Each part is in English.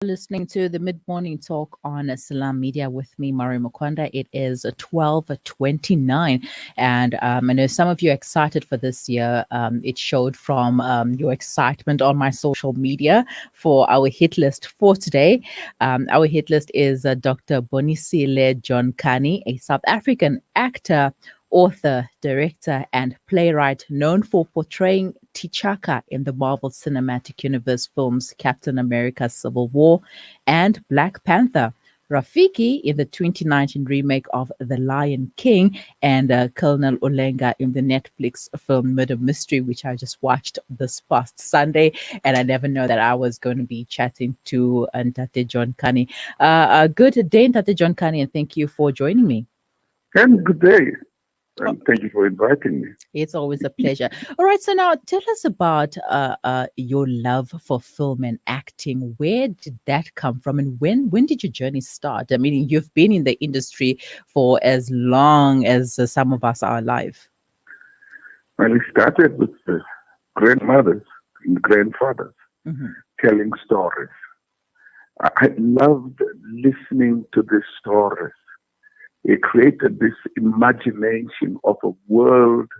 Listening to the mid-morning talk on Salam Media with me, Maryam Mkwanda. It is 12:29, and I know some of you are excited for this year. It showed from your excitement on my social media for our hit list for today. Our hit list is Dr. Bonisile John Kani, a South African actor, author, director, and playwright known for portraying T'Chaka in the Marvel Cinematic Universe films Captain America Civil War and Black Panther, Rafiki in the 2019 remake of The Lion King, and Colonel Olenga in the Netflix film Murder Mystery, which I just watched this past Sunday. And I never know that I was going to be chatting to Ntate John Kani. Good day, Ntate John Kani, and thank you for joining me. And good day. And thank you for inviting me. It's always a pleasure. All right, so now tell us about your love for film and acting. Where did that come from, and when did your journey start? I mean, you've been in the industry for as long as some of us are alive. Well, it started with the grandmothers and grandfathers telling stories. I loved listening to these stories. It created this imagination of a world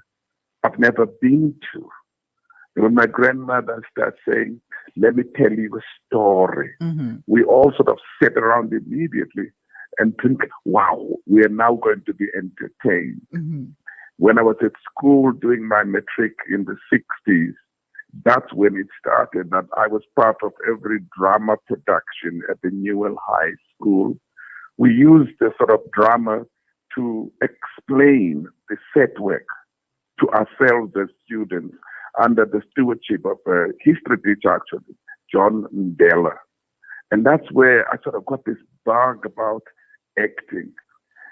I've never been to. When my grandmother starts saying, "Let me tell you a story," we all sort of sit around immediately and think, wow, we are now going to be entertained. When I was at school doing my matric in the 60s, that's when it started, that I was part of every drama production at the Newell High School. We used the sort of drama to explain the set work to ourselves as students under the stewardship of a history teacher, actually, John Ndela. And that's where I sort of got this bug about acting.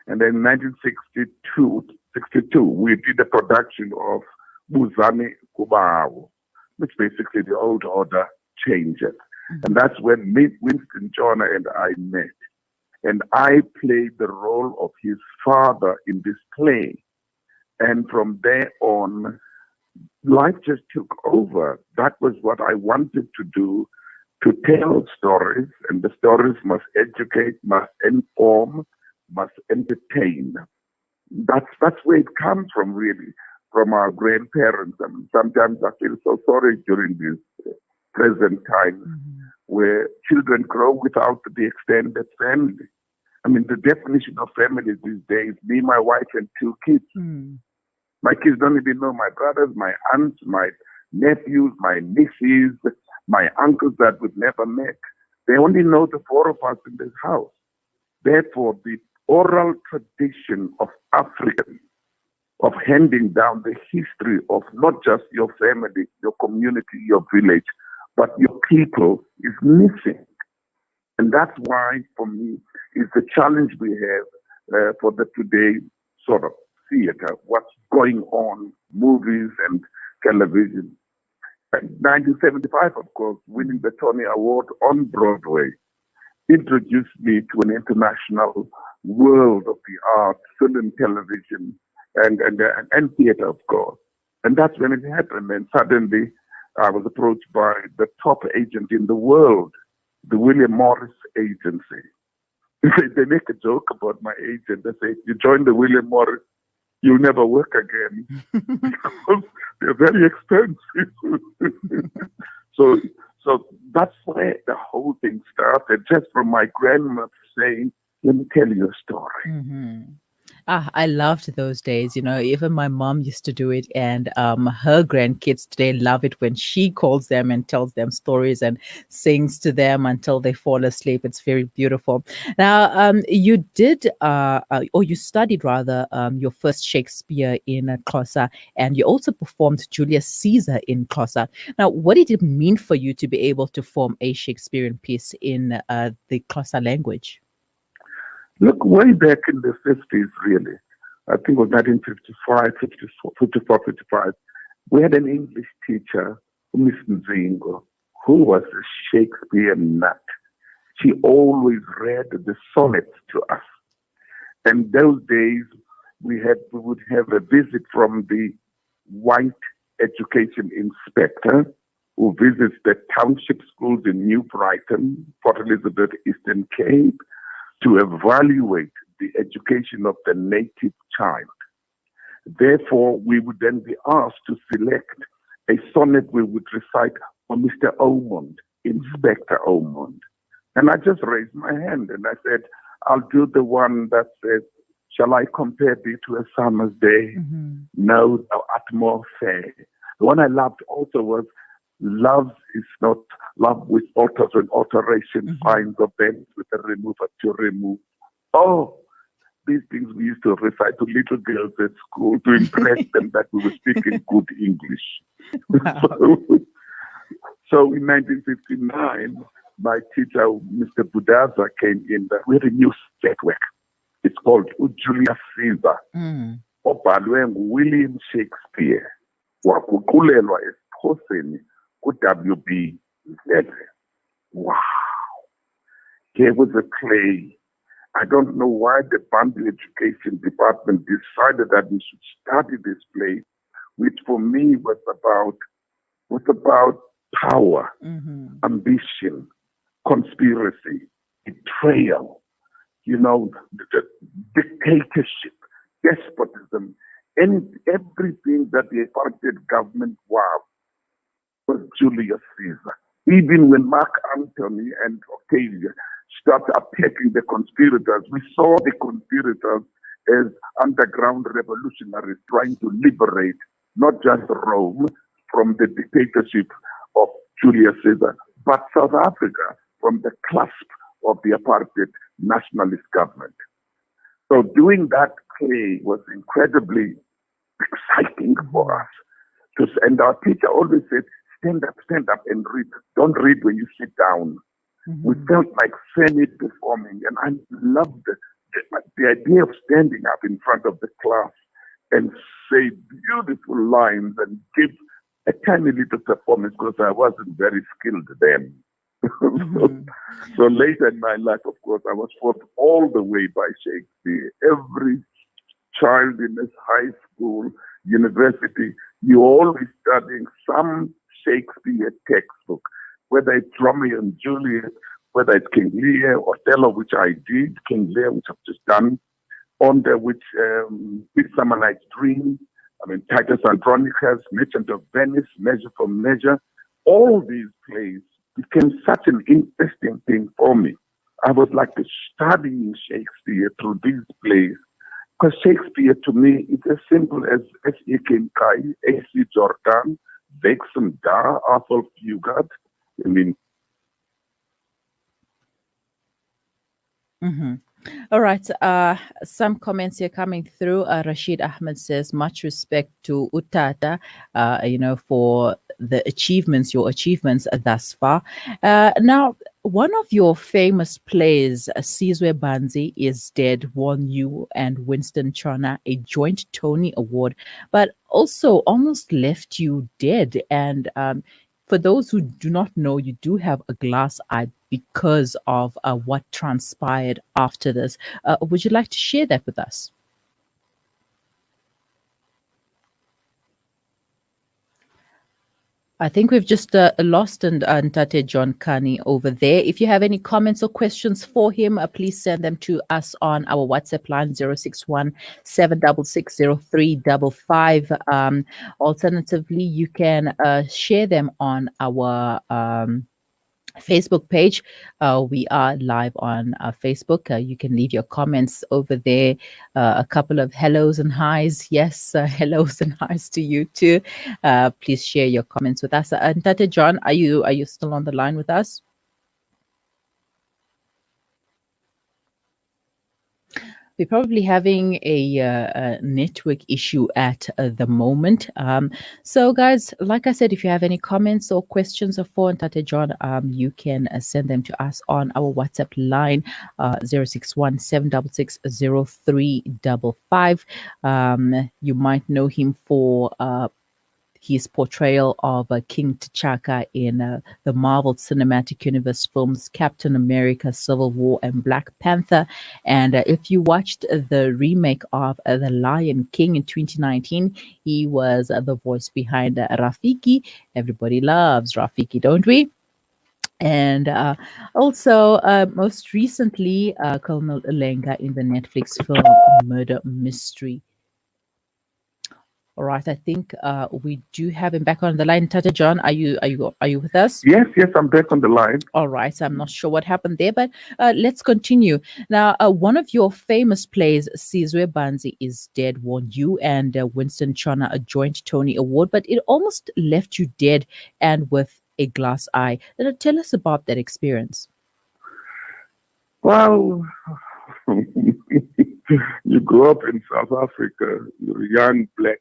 And then in 1962, we did a production of Buzani Kubawo, which basically the old order changes. And that's when Winston Jonah and I met. And I played the role of his father in this play. And from there on, life just took over. That was what I wanted to do, to tell stories. And the stories must educate, must inform, must entertain. That's where it comes from, really, from our grandparents. I mean, sometimes I feel so sorry during this present time where children grow without the extended family. I mean, the definition of family these days, me, my wife, and 2 kids. My kids don't even know my brothers, my aunts, my nephews, my nieces, my uncles that we've never met. They only know the 4 of us in this house. Therefore, the oral tradition of Africans, of handing down the history of not just your family, your community, your village, but your people is missing. And that's why, for me, it's the challenge we have for the today sort of theater, what's going on, movies and television. And 1975, of course, winning the Tony Award on Broadway introduced me to an international world of the arts, film, television, and theater, of course. And that's when it happened. And suddenly, I was approached by the top agent in the world, the William Morris Agency. They make a joke about my agent. They say, "You join the William Morris, you'll never work again," because they're very expensive. so that's where the whole thing started, just from my grandmother saying, "Let me tell you a story." I loved those days. You know, even my mom used to do it, and her grandkids today love it when she calls them and tells them stories and sings to them until they fall asleep. It's very beautiful. Now, you did, or you studied rather, your first Shakespeare in Xhosa, and you also performed Julius Caesar in Xhosa. Now, what did it mean for you to be able to form a Shakespearean piece in the Xhosa language? Look, way back in the 50s, really, I think it was 1955, 54, 55, we had an English teacher, Miss Nzingo, who was a Shakespeare nut. She always read the sonnets to us. And those days, we would have a visit from the white education inspector, who visits the township schools in New Brighton, Port Elizabeth, Eastern Cape, to evaluate the education of the native child. Therefore, we would then be asked to select a sonnet we would recite for Mr. Omond, Inspector Omond. And I just raised my hand and I said, I'll do the one that says, shall I compare thee to a summer's day? No, thou art more fair. The one I loved also was, love is not love with alters and alteration, finds of bends with a remover to remove. Oh, these things we used to recite to little girls at school to impress them that we were speaking good English. Wow. So in 1959, my teacher, Mr. Budaza, came in with a new network. It's called Julius Caesar, obhalwe nguWilliam Shakespeare, waguqulelwa esiXhoseni ku-WB Ndebele. Wow. Here was a play. I don't know why the Bambi Education Department decided that we should study this play, which for me was about power, ambition, conspiracy, betrayal, the dictatorship, despotism, and everything that the apartheid government was Julius Caesar. Even when Mark Antony and Octavia started attacking the conspirators, we saw the conspirators as underground revolutionaries trying to liberate not just Rome from the dictatorship of Julius Caesar, but South Africa from the clasp of the apartheid nationalist government. So doing that play was incredibly exciting for us. And our teacher always said, stand up and read. Don't read when you sit down. We felt like semi-performing, and I loved the idea of standing up in front of the class and say beautiful lines and give a tiny little performance because I wasn't very skilled then. So later in my life, of course, I was forced all the way by Shakespeare. Every child in this high school, university, you're always studying some Shakespeare textbook, whether it's Romeo and Juliet, whether it's King Lear, Othello, which I did, King Lear, which I've just done, on there, which Midsummer Night's Dream, Titus Andronicus, Merchant of Venice, Measure for Measure. All these plays became such an interesting thing for me. I was like studying Shakespeare through these plays, because Shakespeare to me is as simple as S.E. Kinkai, A.C. Jordan, Vexum Da, Arthur Fugard. All right. Some comments here coming through. Rashid Ahmed says, much respect to Utata, for your achievements thus far. Now, one of your famous plays, Sizwe Banzi is Dead, won you and Winston Chona a joint Tony Award, but also almost left you dead. And for those who do not know, you do have a glass eye because of what transpired after this. Would you like to share that with us? I think we've just lost Ntate John Kani over there. If you have any comments or questions for him, please send them to us on our WhatsApp line 061 766 0355. Alternatively, you can share them on our Facebook page. We are live on Facebook. You can leave your comments over there. A couple of hellos and highs. Yes, hellos and highs to you too. Please share your comments with us. Tate John, are you still on the line with us? We're probably having a network issue at the moment. So, guys, like I said, if you have any comments or questions for Ntate John, you can send them to us on our WhatsApp line, 061 766 0355. You might know him for his portrayal of King T'Chaka in the Marvel Cinematic Universe films Captain America, Civil War, and Black Panther. And if you watched the remake of The Lion King in 2019, he was the voice behind Rafiki. Everybody loves Rafiki, don't we? And also, most recently, Colonel Lenga in the Netflix film Murder Mystery. All right, I think we do have him back on the line. Tata John, are you with us? Yes, I'm back on the line. All right, so I'm not sure what happened there, but let's continue. Now, one of your famous plays, Sizwe Banzi is Dead, won you and Winston Chona a joint Tony Award, but it almost left you dead and with a glass eye. Tell us about that experience. Well, you grow up in South Africa, you're a young black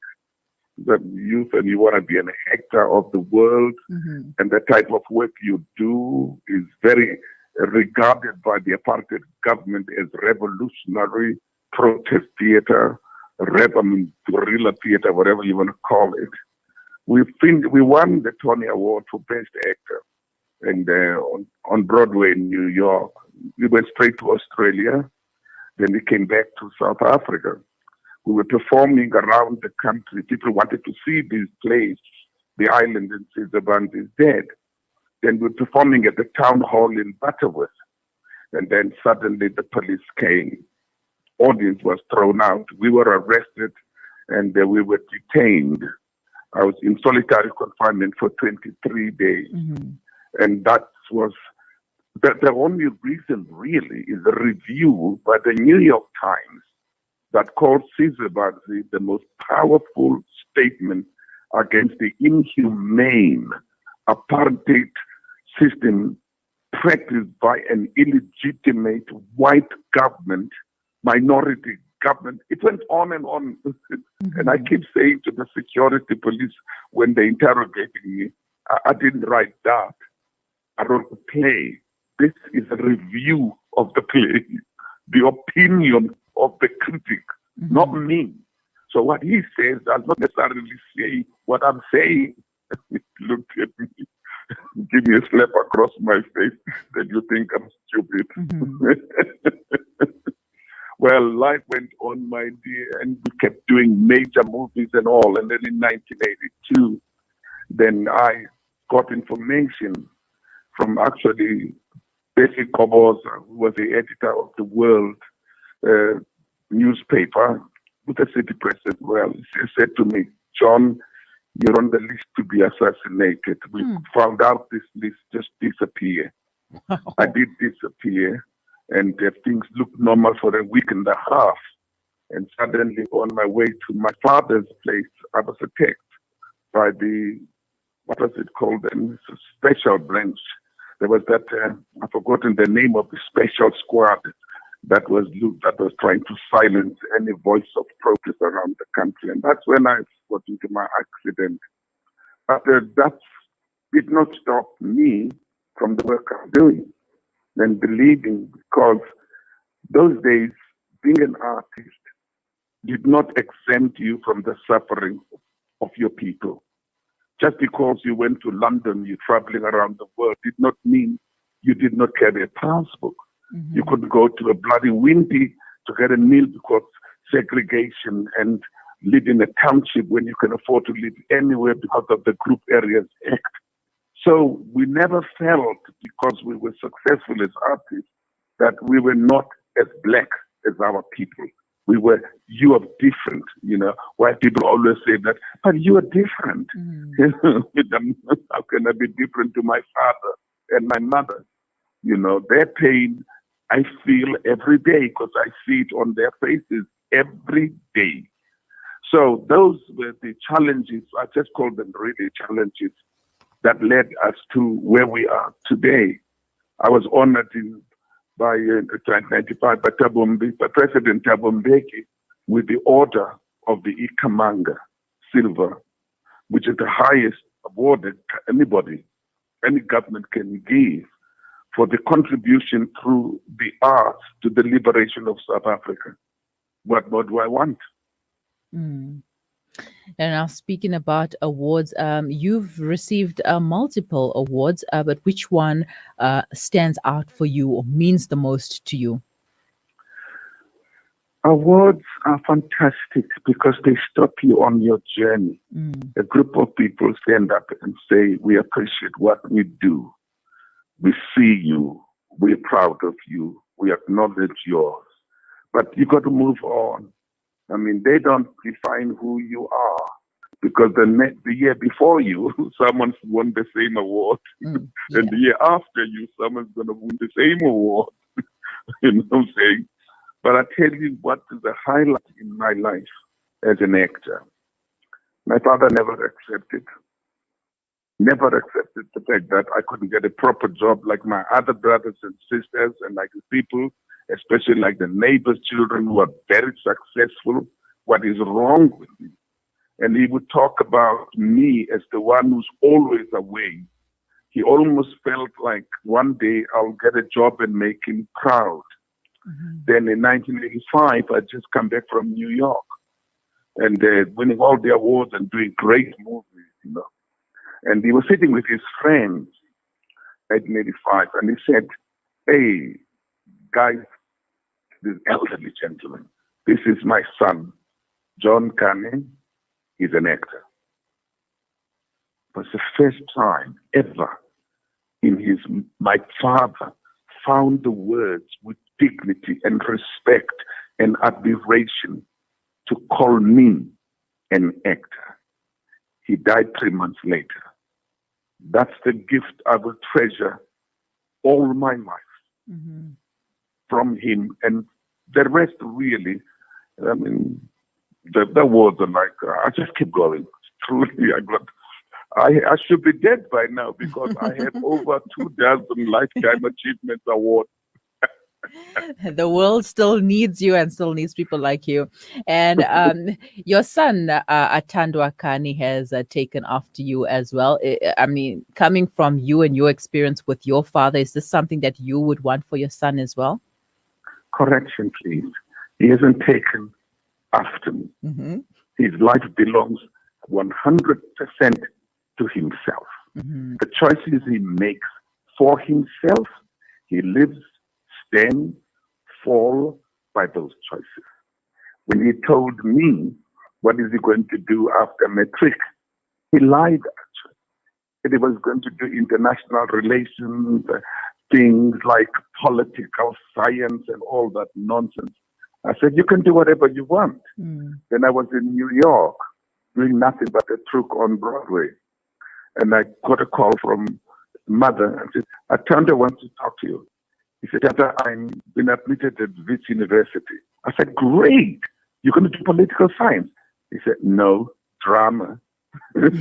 youth, and you want to be an actor of the world. Mm-hmm. And the type of work you do is very regarded by the apartheid government as revolutionary protest theater, guerrilla theater, whatever you want to call it. We won the Tony Award for Best Actor, and on Broadway in New York. We went straight to Australia, then we came back to South Africa. We were performing around the country. People wanted to see these plays. The Island in Sizwe Banzi is Dead. Then we were performing at the town hall in Butterworth. And then suddenly the police came. Audience was thrown out. We were arrested and we were detained. I was in solitary confinement for 23 days. Mm-hmm. And that was the only reason really is a review by the New York Times that called Sizwe Banzi the most powerful statement against the inhumane apartheid system practiced by an illegitimate white government, minority government. It went on and on. Mm-hmm. And I keep saying to the security police when they interrogating me, I didn't write that. I wrote the play. This is a review of the play, the opinion of the critic, mm-hmm. not me. So what he says does not necessarily say what I'm saying. He looked at me, give me a slap across my face that you think I'm stupid. Mm-hmm. Well, life went on, my dear, and we kept doing major movies and all. And then in 1982, then I got information from actually Bessie Koboza, who was the editor of the World newspaper with the city press as well. She said to me, John, you're on the list to be assassinated. We found out this list, just disappear. I did disappear, and things looked normal for a week and a half. And suddenly, on my way to my father's place, I was attacked by the, what was it called then? It's a special branch. There was that, I've forgotten the name of the special squad that was trying to silence any voice of protest around the country. And that's when I got into my accident. But that did not stop me from the work I'm doing and believing, because those days, being an artist did not exempt you from the suffering of your people. Just because you went to London, you're traveling around the world, did not mean you did not carry a passport. Mm-hmm. You couldn't go to a bloody Windy to get a meal because segregation, and live in a township when you can afford to live anywhere because of the Group Areas Act. So we never felt, because we were successful as artists, that we were not as black as our people. We were, you are different, White people always say that, but you are different. Mm. How can I be different to my father and my mother? Their pain, I feel every day because I see it on their faces every day. So those were the challenges, I just call them really challenges, that led us to where we are today. I was honored by 1995 by President Thabo Mbeki with the Order of the Ikamanga, Silver, which is the highest award that any government can give for the contribution through the arts to the liberation of South Africa. What do I want? Mm. And now, speaking about awards, you've received multiple awards, but which one stands out for you or means the most to you? Awards are fantastic because they stop you on your journey. Mm. A group of people stand up and say, we appreciate what we do. We see you. We're proud of you. We acknowledge yours. But you got to move on. I mean, they don't define who you are because the year before you, someone's won the same award. Mm. And Yeah. the year after you, someone's going to win the same award. You know what I'm saying? But I tell you what is the highlight in my life as an actor. My father never accepted the fact that I couldn't get a proper job like my other brothers and sisters and like the people, especially like the neighbors' children who are very successful. What is wrong with me? And he would talk about me as the one who's always away. He almost felt like one day I'll get a job and make him proud. Mm-hmm. Then in 1985, I just come back from New York and winning all the awards and doing great movies, you know. And he was sitting with his friends in 1985, and he said, "Hey, guys, this elderly gentleman, this is my son, John Kani. He's an actor." It was the first time ever my father found the words with dignity and respect and admiration to call me an actor. He died 3 months later. That's the gift I will treasure all my life Mm-hmm. from him. And the rest really, I mean, the words are like, I just keep going. Truly, I should be dead by now because I have over 24 Lifetime Achievement Awards. The world still needs you and still needs people like you. And your son, Atandwa Kani, has taken after you as well. I mean, coming from you and your experience with your father, is this something that you would want for your son as well? Correction, please. He hasn't taken after me. Mm-hmm. His life belongs 100% to himself. Mm-hmm. The choices he makes for himself, he lives, stand, fall by those choices. When he told me what is he going to do after matric, he lied actually. And he was going to do international relations, things like political science and all that nonsense. I said, you can do whatever you want. Mm. Then I was in New York doing nothing but a truck on Broadway. And I got a call from mother and said, Atanda wants to talk to you. He said, Tata, I'm been admitted at Wits University. I said, great. You're going to do political science. He said, no, drama. If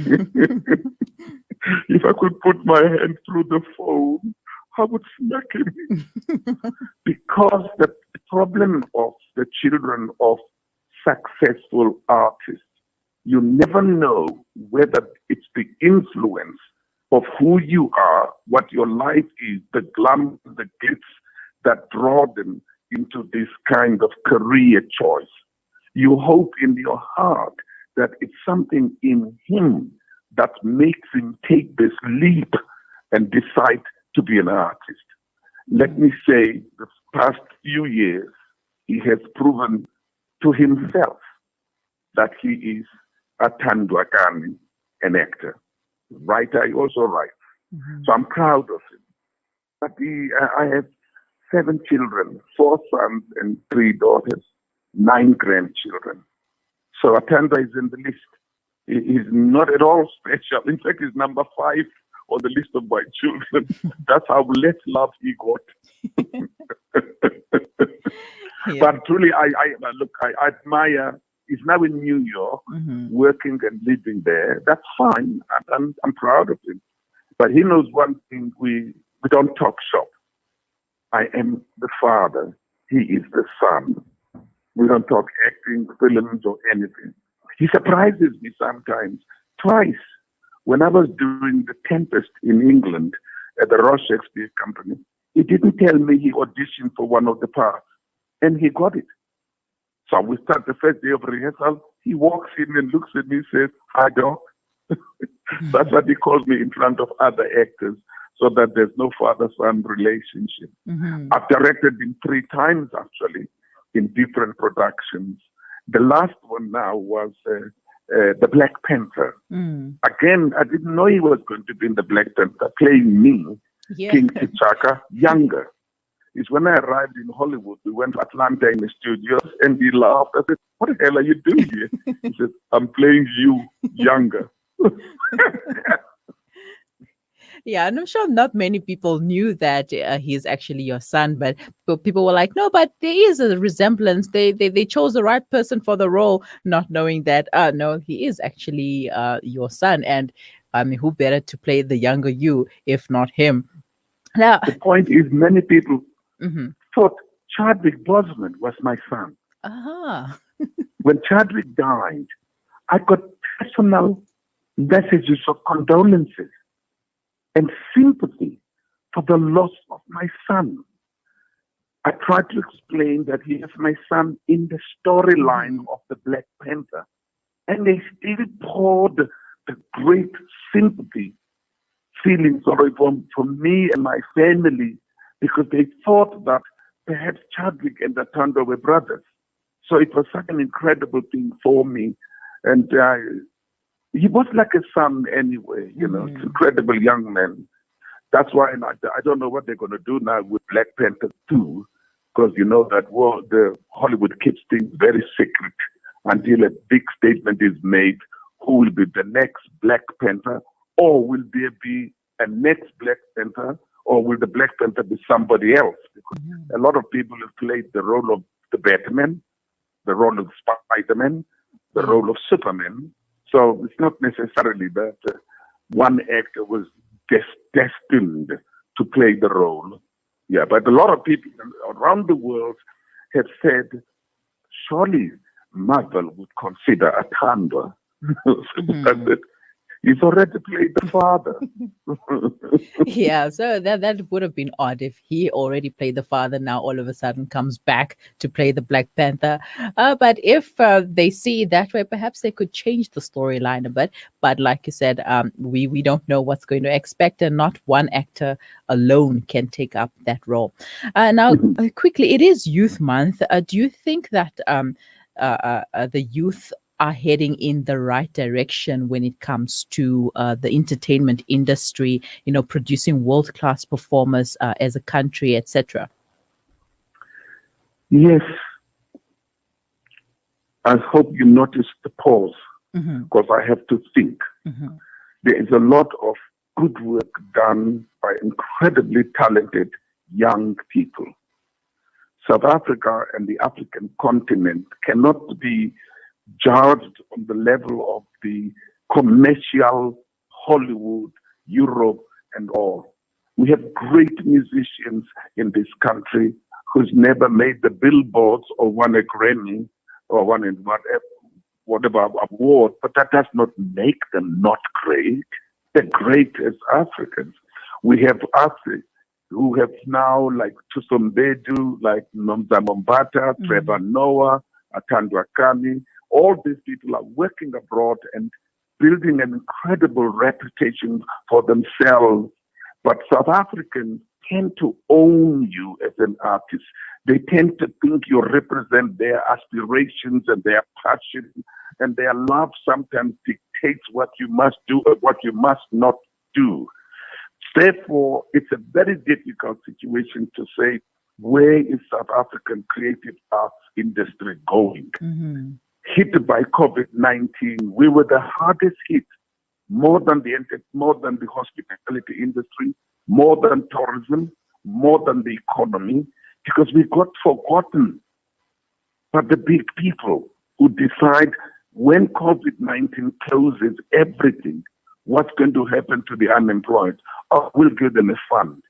I could put my hand through the phone, I would smack him. Because the problem of the children of successful artists, you never know whether it's the influence of who you are, what your life is, the glamour, the glitz that draw them into this kind of career choice. You hope in your heart that it's something in him that makes him take this leap and decide to be an artist. Let me say, the past few years, he has proven to himself that he is a Atandwa Kani, an actor. Writer, he also writes. Mm-hmm. So I'm proud of him. But I have 7 children, 4 sons and 3 daughters, 9 grandchildren. So Atandwa is in the list. He's not at all special. In fact, he's number 5 on the list of my children. That's how less love he got. Yeah. But truly, I admire. He's now in New York, Mm-hmm. working and living there. That's fine. I'm proud of him. But he knows one thing: we don't talk shop. I am the father. He is the son. We don't talk acting, films, or anything. He surprises me sometimes. Twice, when I was doing The Tempest in England at the Royal Shakespeare Company, he didn't tell me he auditioned for one of the parts, and he got it. So we start the first day of rehearsal, He walks in and looks at me and says, "Hi, Doc." That's what he calls me in front of other actors, so that there's no father-son relationship. I've directed him 3 times, actually, in different productions. The last one now was the Black Panther. Again, I didn't know he was going to be in the Black Panther, playing me, King T'Chaka, younger. It's when I arrived in Hollywood, we went to Atlanta in the studios, and he laughed. I said, "What the hell are you doing here?" He said, "I'm playing you younger." Yeah, and I'm sure not many people knew that he's actually your son, but people were like, "No, but there is a resemblance. They chose the right person for the role," not knowing that, no, he is actually your son, and I mean, who better to play the younger you if not him? Now, the point is, many people thought Chadwick Boseman was my son. When Chadwick died, I got personal messages of condolences and sympathy for the loss of my son. I tried to explain that he is my son in the storyline of the Black Panther. And they still poured the great sympathy, feeling sorry for me and my family, because they thought that perhaps Chadwick and Atando were brothers. So it was such an incredible thing for me. And he was like a son anyway, you know, it's an incredible young man. That's why I don't know what they're going to do now with Black Panther 2, because you know that the Hollywood keeps things very secret until a big statement is made who will be the next Black Panther, or will there be a next Black Panther, or will the Black Panther be somebody else? Because a lot of people have played the role of the Batman, the role of Spider-Man, the role of Superman. So it's not necessarily that one actor was destined to play the role. Yeah, but a lot of people around the world have said, surely Marvel would consider Atando. He's already played the father. Yeah, so that would have been odd if he already played the father, now all of a sudden comes back to play the Black Panther. But if they see it that way, perhaps they could change the storyline a bit. But like you said, we don't know what's going to expect, and not one actor alone can take up that role. Now, quickly, it is Youth Month. Do you think that the youth are heading in the right direction when it comes to the entertainment industry, you know, producing world-class performers as a country, etc.? Yes. I hope you noticed the pause, because I have to think. There is a lot of good work done by incredibly talented young people. South Africa and the African continent cannot be judged on the level of the commercial Hollywood, Europe, and all. We have great musicians in this country who's never made the billboards or won a Grammy or won in whatever award, but that does not make them not great. They're great as Africans. We have artists who have now, like Tusombedu, like Nomza Mombata, Trevor Noah, Atandwa Kani. All these people are working abroad and building an incredible reputation for themselves. But South Africans tend to own you as an artist. They tend to think you represent their aspirations and their passion, and their love sometimes dictates what you must do or what you must not do. Therefore, it's a very difficult situation to say, where is South African creative arts industry going? Hit by COVID-19, we were the hardest hit, more than the hospitality industry, more than tourism, more than the economy, because we got forgotten. But the big people who decide when COVID-19 closes everything, what's going to happen to the unemployed? Oh, we'll give them a fund.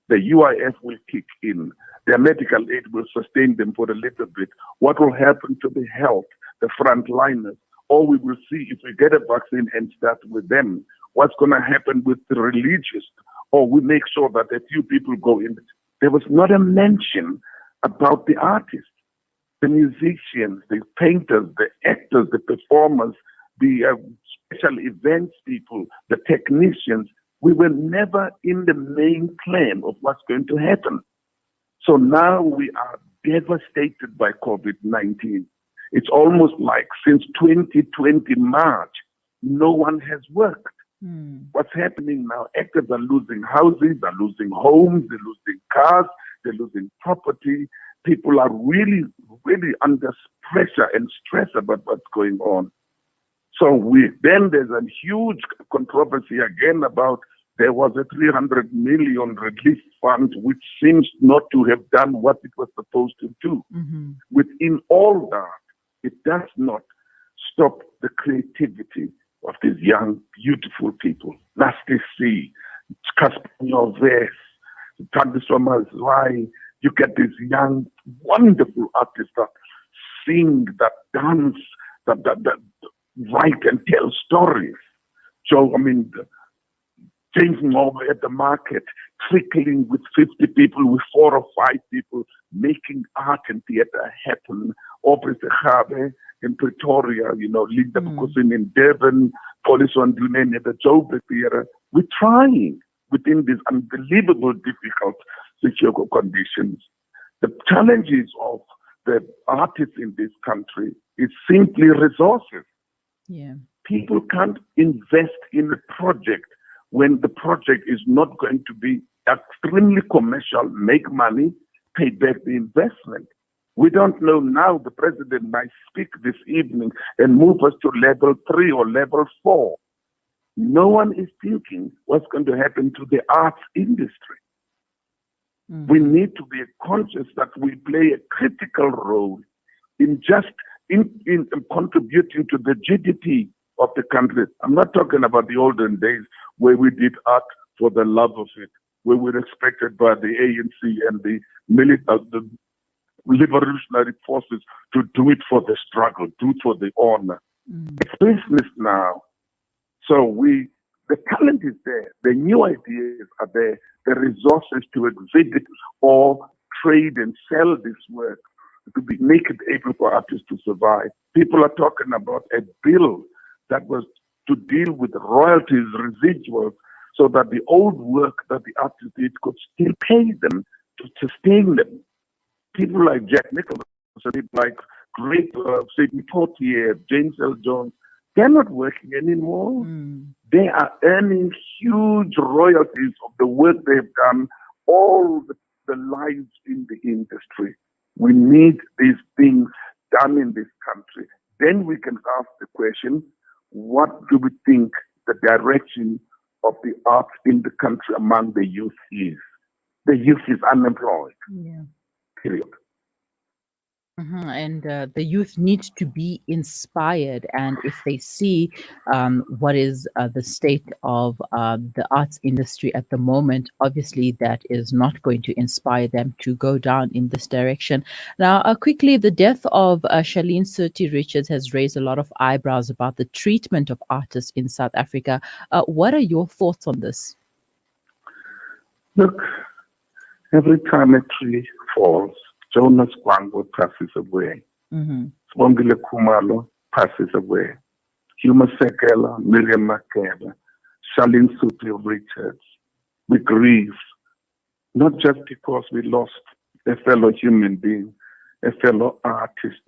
The UIF will kick in. Their medical aid will sustain them for a little bit. What will happen to the health, the frontliners? Or we will see if we get a vaccine and start with them. What's going to happen with the religious? Or we make sure that a few people go in. There was not a mention about the artists. the musicians, the painters, the actors, the performers, the special events people, the technicians. We were never in the main plan of what's going to happen. So now we are devastated by COVID-19. It's almost like since 2020 March, no one has worked. What's happening now? Actors are losing houses, they're losing homes, they're losing cars, they're losing property. People are really, really under pressure and stress about what's going on. So then there's a huge controversy again about there was a 300 million relief fund which seems not to have done what it was supposed to do. Within all that, it does not stop the creativity of these young, beautiful people. Nasty C, Casper why you get these young, wonderful artists that sing, that dance, that write and tell stories. So, I mean, changing over at the market, trickling with 50 people, with 4 or 5 people, making art and theater happen. Over the in Pretoria, Linda Bukosin in Devon, Police on Dunene, the Joburg Theatre. We're trying within these unbelievable difficult social conditions. The challenges of the artists in this country is simply resources. Yeah. People can't invest in a project when the project is not going to be extremely commercial, make money, pay back the investment. We don't know now. The president might speak this evening and move us to level 3 or level 4. No one is thinking what's going to happen to the arts industry. We need to be conscious that we play a critical role in contributing to the GDP of the country. I'm not talking about the olden days where we did art for the love of it, where we were expected by the ANC and the revolutionary forces to do it for the struggle, do it for the honor. It's business now. So the talent is there, the new ideas are there, the resources to exhibit or trade and sell this work to make it able for artists to survive. People are talking about a bill that was to deal with royalties, residuals, so that the old work that the artists did could still pay them to sustain them. People like Jack Nicholson, people like great Sidney Poitier, James L. Jones, they're not working anymore. They are earning huge royalties of the work they've done all the lives in the industry. We need these things done in this country. Then we can ask the question, what do we think the direction of the arts in the country among the youth is? The youth is unemployed. Period. And the youth need to be inspired, and if they see what is the state of the arts industry at the moment, obviously that is not going to inspire them to go down in this direction. Now, quickly, the death of Charlene Surti Richards has raised a lot of eyebrows about the treatment of artists in South Africa. What are your thoughts on this? Look, every time a tree falls, Jonas Kwango passes away. Sibongile Khumalo passes away. Huma Sekela, Maryam Mkwanda, Charlene Surti Richards. We grieve, not just because we lost a fellow human being, a fellow artist.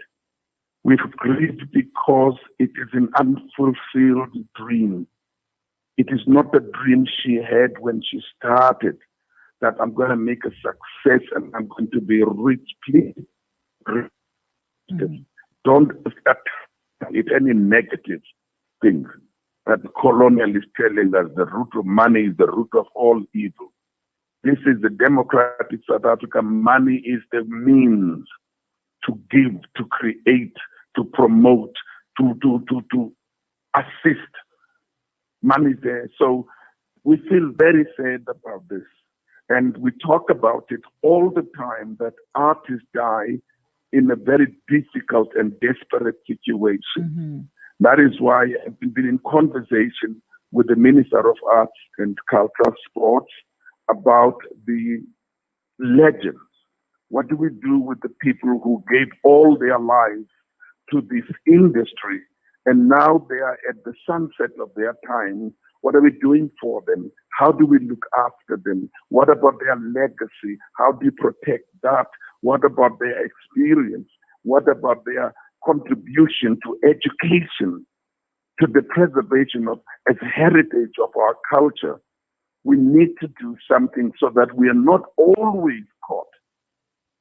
We've grieved because it is an unfulfilled dream. It is not the dream she had when she started, that I'm going to make a success and I'm going to be rich. Please, don't attack it any negative things. That colonial is telling us the root of money is the root of all evil. This is the democratic South Africa. Money is the means to give, to create, to promote, to assist. Money is there. So we feel very sad about this. And we talk about it all the time, that artists die in a very difficult and desperate situation. That is why I've been in conversation with the Minister of Arts and Cultural Sports about the legends What do we do with the people who gave all their lives to this industry and now they are at the sunset of their time? What are we doing for them? How do we look after them? What about their legacy? How do you protect that? What about their experience? What about their contribution to education, to the preservation of as heritage of our culture? We need to do something so that we are not always caught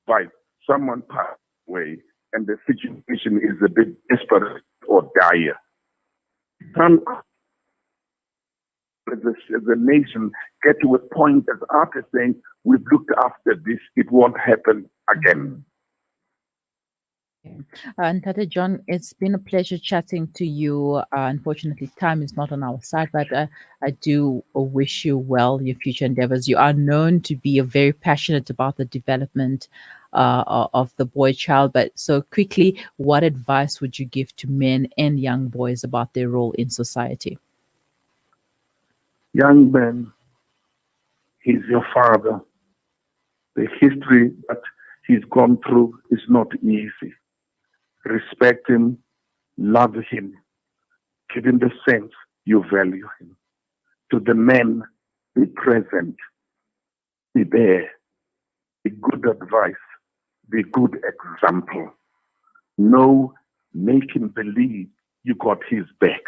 by someone passed away and the situation is a bit desperate or dire. As a nation, get to a point as artists saying, we've looked after this, it won't happen again. And Tata John, it's been a pleasure chatting to you. Unfortunately, time is not on our side, but I do wish you well, your future endeavors. You are known to be very passionate about the development of the boy child. But so quickly, what advice would you give to men and young boys about their role in society? Young man, he's your father. The history that he's gone through is not easy. Respect him, love him, give him the sense you value him. To the men, be present, be there, be good advice, be good example. No, make him believe you got his back.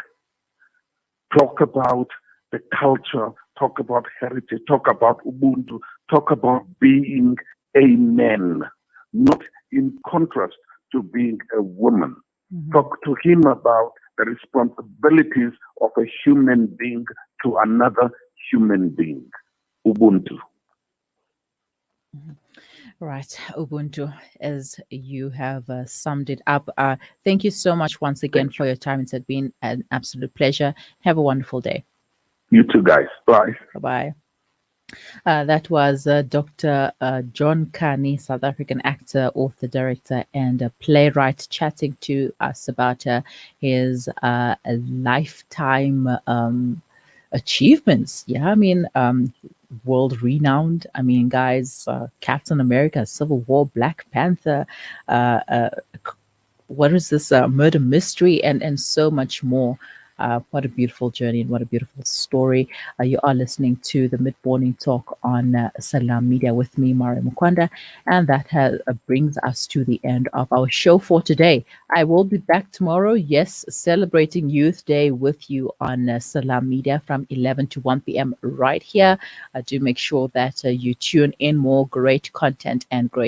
Talk about the culture, talk about heritage, talk about Ubuntu, talk about being a man, not in contrast to being a woman. Mm-hmm. Talk to him about the responsibilities of a human being to another human being. Ubuntu. Mm-hmm. Right, Ubuntu, as you have summed it up. Thank you so much once again for your time. It's been an absolute pleasure. Have a wonderful day. You too, guys. Bye. Bye-bye. That was Dr. John Kani, South African actor, author, director, and playwright, chatting to us about his lifetime achievements. Yeah, I mean, world renowned. I mean, guys, Captain America, Civil War, Black Panther, what is this, murder mystery, and so much more. What a beautiful journey and what a beautiful story. You are listening to the Mid-Morning Talk on Salam Media with me, Maryam Mkwanda, and that brings us to the end of our show for today. I will be back tomorrow, yes, celebrating Youth Day with you on Salam Media from 11 to 1 p.m. right here. Do make sure that you tune in. More great content and great